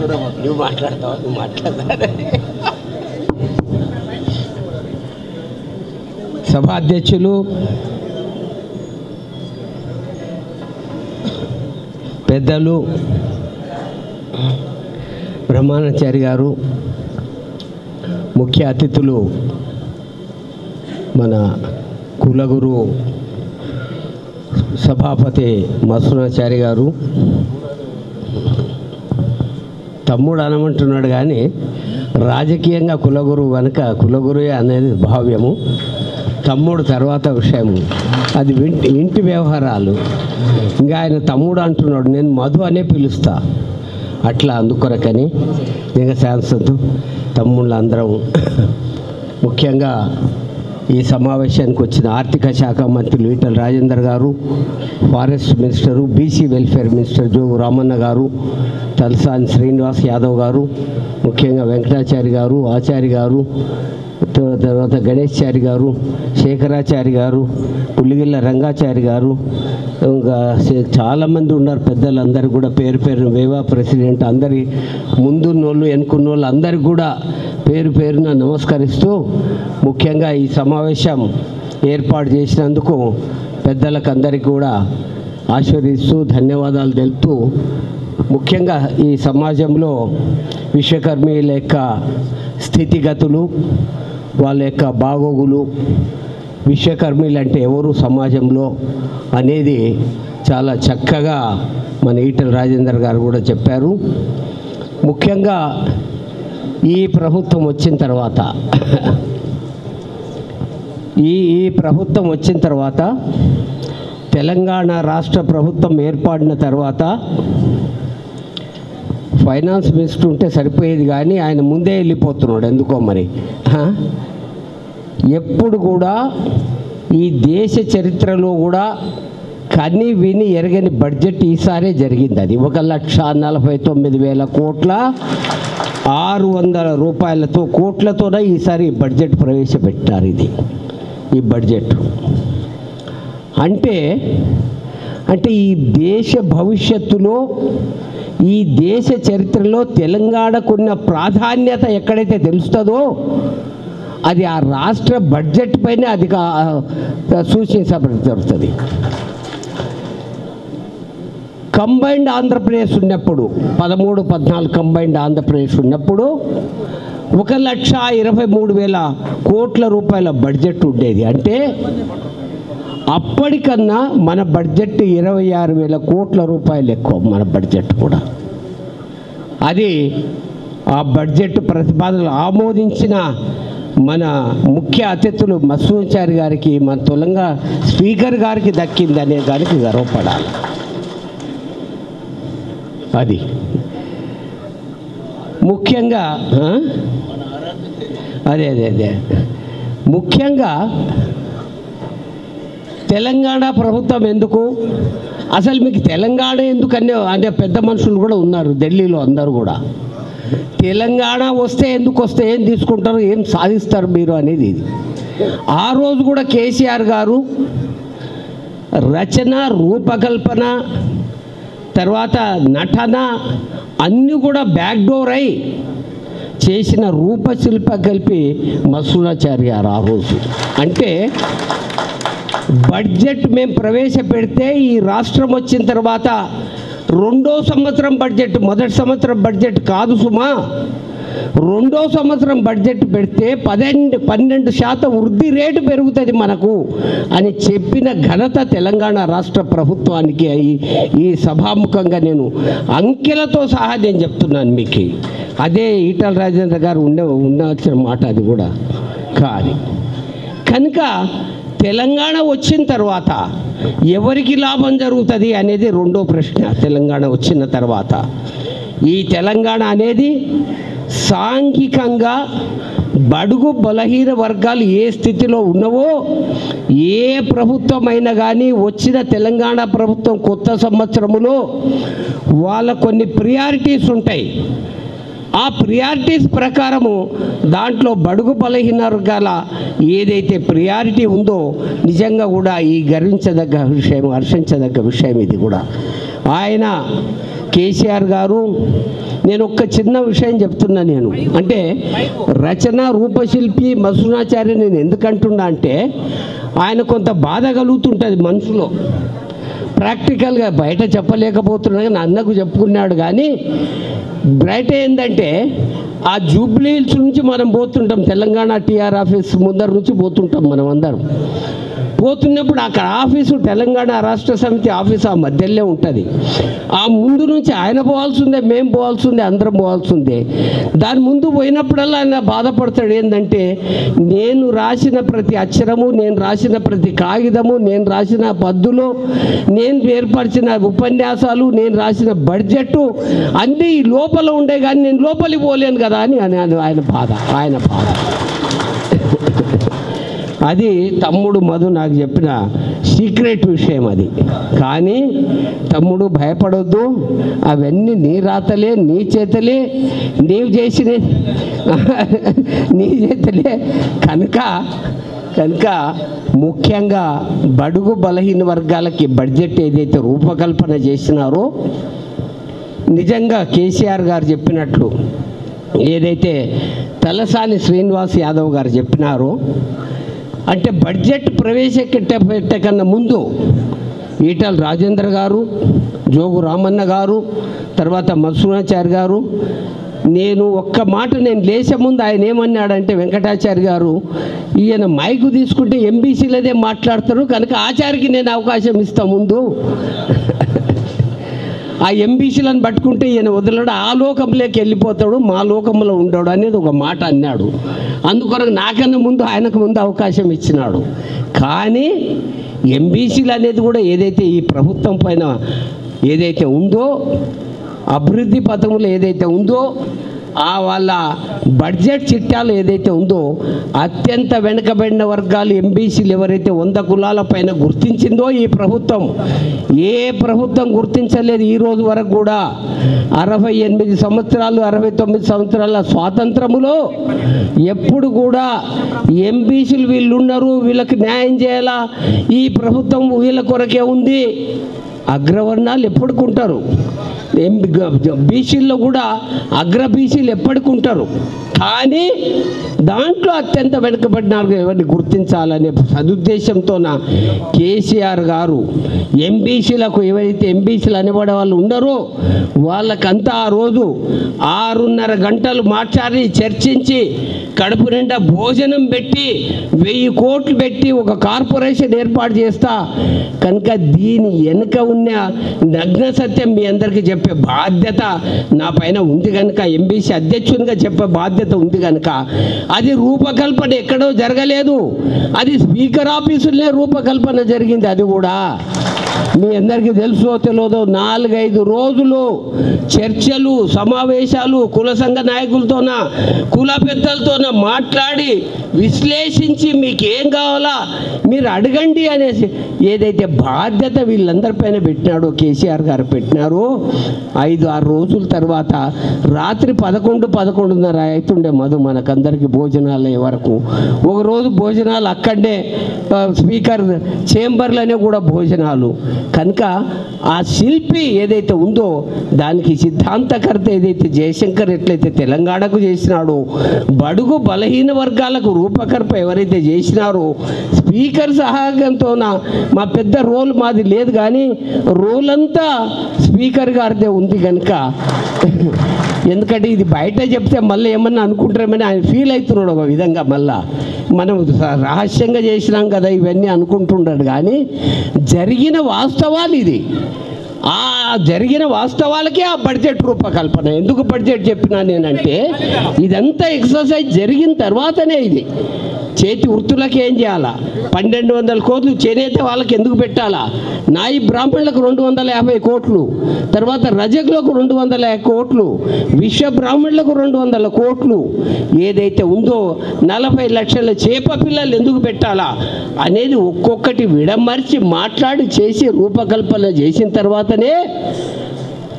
నువ్వు మాట్లాడతావా? నువ్వు మాట్లాడతా. సభాధ్యక్షులు, పెద్దలు, బ్రహ్మానంచారి గారు, ముఖ్య అతిథులు మన కులగురు సభాపతి మసూనాచారి గారు, తమ్ముడు అనమంటున్నాడు కానీ రాజకీయంగా కులగురు కనుక కులగురువే అనేది భావ్యము, తమ్ముడు తర్వాత విషయము, అది ఇంటి వ్యవహారాలు. ఇంకా ఆయన తమ్ముడు అంటున్నాడు, నేను మధు అనే పిలుస్తా, అట్లా అందుకొరకని ఇంకా శాంసత్ తమ్ముళ్ళు అందరం ముఖ్యంగా ఈ సమావేశానికి వచ్చిన ఆర్థిక శాఖ మంత్రులు ఈటల రాజేందర్ గారు, forest minister, BC welfare minister Jogu Ramanna గారు, తలసాని శ్రీనివాస్ యాదవ్ గారు, ముఖ్యంగా వెంకటాచారి గారు, ఆచారి గారు, తర్వాత గణేశ్చారి గారు, శేఖరాచారి గారు, పుల్లిగిళ్ళ రంగాచారి గారు, ఇంకా చాలామంది ఉన్నారు పెద్దలందరూ కూడా పేరు పేరు వేవా ప్రెసిడెంట్ అందరి ముందున్నోళ్ళు వెనుకున్నోళ్ళు అందరికి కూడా పేరు పేరున నమస్కరిస్తూ ముఖ్యంగా ఈ సమావేశం ఏర్పాటు చేసినందుకు పెద్దలకు అందరికీ కూడా ఆశీర్వదిస్తూ ధన్యవాదాలు తెలుపుతూ ముఖ్యంగా ఈ సమాజంలో విశ్వకర్మీల యొక్క స్థితిగతులు, వాళ్ళ యొక్క బాగోగులు, విశ్వకర్మీలు అంటే ఎవరు సమాజంలో అనేది చాలా చక్కగా మన ఈటల రాజేందర్ గారు కూడా చెప్పారు. ముఖ్యంగా ఈ ప్రభుత్వం వచ్చిన తర్వాత ఈ ప్రభుత్వం వచ్చిన తర్వాత తెలంగాణ రాష్ట్ర ప్రభుత్వం ఏర్పడిన తర్వాత ఫైనాన్స్ మినిస్టర్ ఉంటే సరిపోయేది కానీ ఆయన ముందే వెళ్ళిపోతున్నాడు ఎందుకో మరి. ఎప్పుడు కూడా ఈ దేశ చరిత్రలో కూడా కని విని ఎరగని బడ్జెట్ ఈసారే జరిగింది. అది 1,49,000 కోట్ల 600 కోట్లతోనే ఈసారి బడ్జెట్ ప్రవేశపెట్టారు. ఈ బడ్జెట్ అంటే ఈ దేశ భవిష్యత్తులో ఈ దేశ చరిత్రలో తెలంగాణకున్న ప్రాధాన్యత ఎక్కడైతే తెలుస్తుందో అది ఆ రాష్ట్ర బడ్జెట్ పైన అది సూచించబడుతుంది. కంబైన్డ్ ఆంధ్రప్రదేశ్ ఉన్నప్పుడు 13-14 కంబైన్డ్ ఆంధ్రప్రదేశ్ ఉన్నప్పుడు 1,23,000 కోట్ల రూపాయల బడ్జెట్ ఉండేది. అంటే అప్పటికన్నా మన బడ్జెట్ 26,000 కోట్ల రూపాయలు ఎక్కువ మన బడ్జెట్ కూడా. అది ఆ బడ్జెట్ ప్రతిపాదనలు ఆమోదించిన మన ముఖ్య అతిథులు మసూనాచారి గారికి, మన తెలంగాణ స్పీకర్ గారికి దక్కిందనే దానికి గర్వపడాలి. అది ముఖ్యంగా అదే ముఖ్యంగా తెలంగాణ ప్రభుత్వం ఎందుకు, అసలు మీకు తెలంగాణ ఎందుకనే అంటే పెద్ద మనుషులు కూడా ఉన్నారు ఢిల్లీలో, అందరూ కూడా తెలంగాణ వస్తే ఎందుకు వస్తే ఏం తీసుకుంటారు, ఏం సాధిస్తారు మీరు అనేది. ఇది ఆ రోజు కూడా కేసీఆర్ గారు రచన, రూపకల్పన, తర్వాత నటన అన్నీ కూడా బ్యాక్డోర్ అయి చేసిన రూపశిల్పకల్పి మసూనాచారి గారు ఆ రోజు. అంటే బడ్జెట్ మేము ప్రవేశపెడితే ఈ రాష్ట్రం వచ్చిన తర్వాత 2వ సంవత్సరం బడ్జెట్, మొదటి సంవత్సరం బడ్జెట్ కాదు సుమా, 2వ సంవత్సరం బడ్జెట్ పెడితే 12% వృద్ధి రేటు పెరుగుతుంది మనకు అని చెప్పిన ఘనత తెలంగాణ రాష్ట్ర ప్రభుత్వానికి. ఈ సభాముఖంగా నేను అంకెలతో సహా నేను చెప్తున్నాను మీకు. అదే ఈటల రాజేందర్ గారు ఉండాల్సిన మాట అది కూడా కానీ. కనుక తెలంగాణ వచ్చిన తర్వాత ఎవరికి లాభం జరుగుతుంది అనేది 2వ ప్రశ్న. తెలంగాణ వచ్చిన తర్వాత ఈ తెలంగాణ అనేది సాంఘికంగా బడుగు బలహీన వర్గాలు ఏ స్థితిలో ఉన్నవో, ఏ ప్రభుత్వం అయినా కానీ వచ్చిన తెలంగాణ ప్రభుత్వం కొత్త సంవత్సరములో వాళ్ళ కొన్ని ప్రియారిటీస్ ఉంటాయి. ఆ ప్రియారిటీస్ ప్రకారము దాంట్లో బడుగు బలహీన వర్గాల ఏదైతే ప్రియారిటీ ఉందో నిజంగా కూడా ఈ గర్వించదగ్గ విషయం, హర్షించదగ్గ విషయం ఇది కూడా. ఆయన కేసీఆర్ గారు, నేను ఒక చిన్న విషయం చెప్తున్నా. నేను అంటే రచన రూపశిల్పి మధుసూదనాచార్య నేను ఎందుకంటున్నా అంటే ఆయన కొంత బాధ కలుగుతుంటుంది మనసులో. ప్రాక్టికల్గా బయట చెప్పలేకపోతున్నా కానీ అన్నకు చెప్పుకున్నాడు. కానీ బయట ఏంటంటే ఆ జూబ్లీ హిల్స్ నుంచి మనం పోతుంటాం, తెలంగాణ టీఆర్ ఆఫీస్ ముందర నుంచి పోతుంటాం మనం అందరం. పోతున్నప్పుడు అక్కడ ఆఫీసు తెలంగాణ రాష్ట్ర సమితి ఆఫీసు ఆ మధ్యలో ఉంటుంది. ఆ ముందు నుంచి ఆయన పోవాల్సిందే, మేము పోవాల్సిందే, అందరం పోవాల్సిందే. దాని ముందు పోయినప్పుడల్లా ఆయన బాధపడతాడు. ఏంటంటే నేను రాసిన ప్రతి అక్షరము, నేను రాసిన ప్రతి కాగితము, నేను రాసిన పద్దులు, నేను ఏర్పరిచిన ఉపన్యాసాలు, నేను రాసిన బడ్జెట్ అన్నీ లోపల ఉండే కానీ నేను లోపలికి పోలేను కదా అని ఆయన బాధ. అది తమ్ముడు మధు నాకు చెప్పిన సీక్రెట్ విషయం అది. కానీ తమ్ముడు భయపడొద్దు, అవన్నీ నీ రాతలే, నీ చేతలే, నీవు చేసిన నీ చేతలే. కనుక ముఖ్యంగా బడుగు బలహీన వర్గాలకి బడ్జెట్ ఏదైతే రూపకల్పన చేసినారో నిజంగా కేసీఆర్ గారు చెప్పినట్లు ఏదైతే తలసాని శ్రీనివాస్ యాదవ్ గారు చెప్పినారో, అంటే బడ్జెట్ ప్రవేశపెట్టే కన్నా ముందు ఈటల రాజేంద్ర గారు, జోగు రామన్న గారు, తర్వాత మధుసూదనాచార్య గారు, నేను ఒక్క మాట నేను లేచే ముందు ఆయన ఏమన్నాడంటే వెంకటాచార్య గారు ఈయన మైకు తీసుకుంటే ఎంబీసీలదే మాట్లాడతారు కనుక ఆచార్యకి నేను అవకాశం ఇస్తా ముందు, ఆ ఎంబీసీలను పట్టుకుంటే ఈయన వదలడు, ఆ లోకంలోకి వెళ్ళిపోతాడు, మా లోకంలో ఉండడు అనేది ఒక మాట అన్నాడు. అందుకొరకు నాకన్నా ముందు ఆయనకు ముందు అవకాశం ఇచ్చినాడు. కానీ ఎంబీసీలు అనేది కూడా ఏదైతే ఈ ప్రభుత్వం పైన ఏదైతే ఉందో, అభివృద్ధి పథంలో ఏదైతే ఉందో, ఆ వాళ్ళ బడ్జెట్ చిట్టాలు ఏదైతే ఉందో అత్యంత వెనుకబడిన వర్గాలు ఎంబీసీలు ఎవరైతే 100 కులాల పైన గుర్తించిందో ఈ ప్రభుత్వం, ఏ ప్రభుత్వం గుర్తించలేదు ఈ రోజు వరకు కూడా. 68 సంవత్సరాలు 69 సంవత్సరాల స్వాతంత్రములో ఎప్పుడు కూడా ఎంబీసీలు వీళ్ళు ఉన్నారు, వీళ్ళకి న్యాయం చేయాలా, ఈ ప్రభుత్వం వీళ్ళ కొరకే ఉంది. అగ్రవర్ణాలు ఎప్పటికుంటారు, బీసీల్లో కూడా అగ్ర బీసీలు ఎప్పటికుంటారు. కానీ దాంట్లో అత్యంత వెనుకబడిన ఎవరిని గుర్తించాలనే సదుద్దేశంతో కేసీఆర్ గారు ఎంబీసీలకు ఎవరైతే ఎంబీసీలు అనేవాడే వాళ్ళు ఉన్నారో వాళ్ళకంతా ఆ రోజు 6.5 గంటలు మాట్లాడి చర్చించి కడుపు నిండా భోజనం పెట్టి 1000 కోట్లు పెట్టి ఒక కార్పొరేషన్ ఏర్పాటు చేస్తా. కనుక దీని వెనుక ఉన్న నగ్న సత్యం మీ అందరికీ చెప్పే బాధ్యత నా పైన ఉంది కనుక, ఎంబీసీ అధ్యక్షునిగా చెప్పే బాధ్యత ఉంది కనుక, అది రూపకల్పన ఎక్కడో జరగలేదు, అది స్పీకర్ ఆఫీసులే రూపకల్పన జరిగింది. అది కూడా మీ అందరికీ తెలుసో తెలియదో 4-5 రోజులు చర్చలు, సమావేశాలు, కుల సంఘ నాయకులతోన, కుల పెద్దలతోన మాట్లాడి విశ్లేషించి మీకు ఏం కావాలా మీరు అడగండి అనేసి ఏదైతే బాధ్యత వీళ్ళందరిపైన పెట్టినాడో కేసీఆర్ గారు పెట్టినారో, 5-6 రోజుల తర్వాత రాత్రి 11-11:30 అవుతుండే మధు మనకందరికీ భోజనాలు అయ్యే వరకు. ఒకరోజు భోజనాలు అక్కడనే స్పీకర్ చేంబర్లోనే కూడా భోజనాలు. కనుక ఆ శిల్పి ఏదైతే ఉందో దానికి సిద్ధాంతకర్త ఏదైతే జయశంకర్ ఎట్లయితే తెలంగాణకు చేసినాడో, బడుగు బలహీన వర్గాలకు రూపకల్పన ఎవరైతే చేసినారో స్పీకర్ సహాయంతో, మా పెద్ద రోల్ మాది లేదు కానీ రోల్ అంతా స్పీకర్ గారిదే ఉంది కనుక, ఎందుకంటే ఇది బయట చెప్తే మళ్ళీ ఏమన్నా అనుకుంటారేమని ఆయన ఫీల్ అవుతున్నాడు ఒక విధంగా. మళ్ళా మనం రహస్యంగా చేసినాం కదా ఇవన్నీ అనుకుంటున్నాడు. కానీ జరిగిన వాస్తవాలు ఇది. ఆ జరిగిన వాస్తవాలకే ఆ బడ్జెట్ రూపకల్పన. ఎందుకు బడ్జెట్ చెప్పినా నేనంటే ఇదంతా ఎక్సర్సైజ్ జరిగిన తర్వాతనే ఇది. చేతి వృత్తులకు ఏం చేయాలా, 1200 కోట్లు చేనేత వాళ్ళకి ఎందుకు పెట్టాలా, నాయి బ్రాహ్మణులకు 250 కోట్లు, తర్వాత రజకులకు 250 కోట్లు, విశ్వ బ్రాహ్మణులకు 200 కోట్లు ఏదైతే ఉందో 40 లక్షల చేప పిల్లలు ఎందుకు పెట్టాలా అనేది ఒక్కొక్కటి విడమర్చి మాట్లాడి చేసి రూపకల్పన చేసిన తర్వాతనే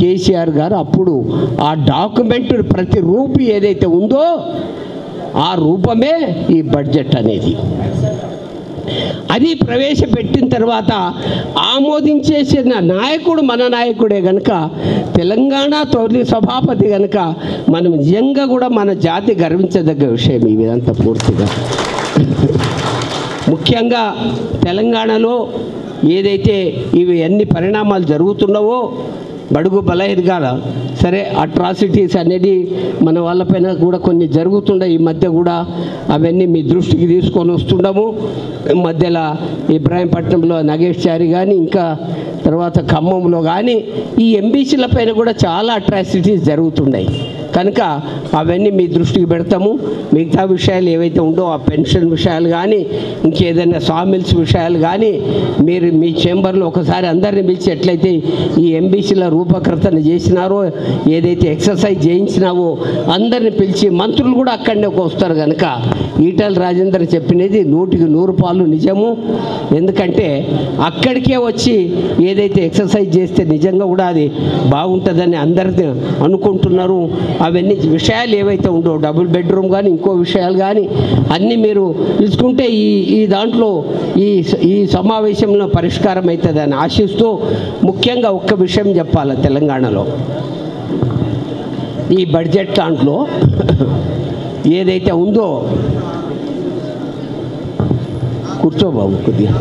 కేసీఆర్ గారు అప్పుడు ఆ డాక్యుమెంట్ ప్రతి రూపీ ఏదైతే ఉందో ఆ రూపమే ఈ బడ్జెట్ అనేది. అది ప్రవేశపెట్టిన తర్వాత ఆమోదించేసిన నాయకుడు మన నాయకుడే కనుక, తెలంగాణ తొలి సభాపతి కనుక మనం నిజంగా కూడా మన జాతి గర్వించదగ్గ విషయం ఇదంతా పూర్తిగా. ముఖ్యంగా తెలంగాణలో ఏదైతే ఇవి అన్ని పరిణామాలు జరుగుతున్నావో, బడుగు బలహీనగా సరే అట్రాసిటీస్ అనేది మన వాళ్ళపైన కూడా కొన్ని జరుగుతుండే ఈ మధ్య కూడా, అవన్నీ మీ దృష్టికి తీసుకొని వస్తుండము. మధ్యలో ఇబ్రాహీంపట్నంలో నగేష్ చారి కానీ, ఇంకా తర్వాత ఖమ్మంలో కానీ ఈ ఎంబీసీల పైన కూడా చాలా అట్రాసిటీస్ జరుగుతున్నాయి కనుక అవన్నీ మీ దృష్టికి పెడతాము. మిగతా విషయాలు ఏవైతే ఉందో ఆ పెన్షన్ విషయాలు కానీ, ఇంకేదైనా సామిల్స్ విషయాలు కానీ మీరు మీ చేంబర్లో ఒకసారి అందరిని పిలిచి ఎట్లయితే ఈ ఎంబీసీల రూపకర్తన చేసినారో, ఏదైతే ఎక్సర్సైజ్ చేయించినావో అందరిని పిలిచి, మంత్రులు కూడా అక్కడనే వస్తారు కనుక ఈటల రాజేందర్ చెప్పినది 100% నిజము. ఎందుకంటే అక్కడికే వచ్చి ఏదైతే ఎక్సర్సైజ్ చేస్తే నిజంగా కూడా అది బాగుంటుందని అందరినీ అనుకుంటున్నారు. అవన్నీ విషయాలు ఏవైతే ఉండో, డబుల్ బెడ్రూమ్ కానీ ఇంకో విషయాలు కానీ అన్నీ మీరు తీసుకుంటే ఈ దాంట్లో ఈ సమావేశంలో పరిష్కారం అవుతుందని ఆశిస్తూ, ముఖ్యంగా ఒక్క విషయం చెప్పాలి. తెలంగాణలో ఈ బడ్జెట్ దాంట్లో ఏదైతే ఉందో, కూర్చో బాబు కొద్దిగా.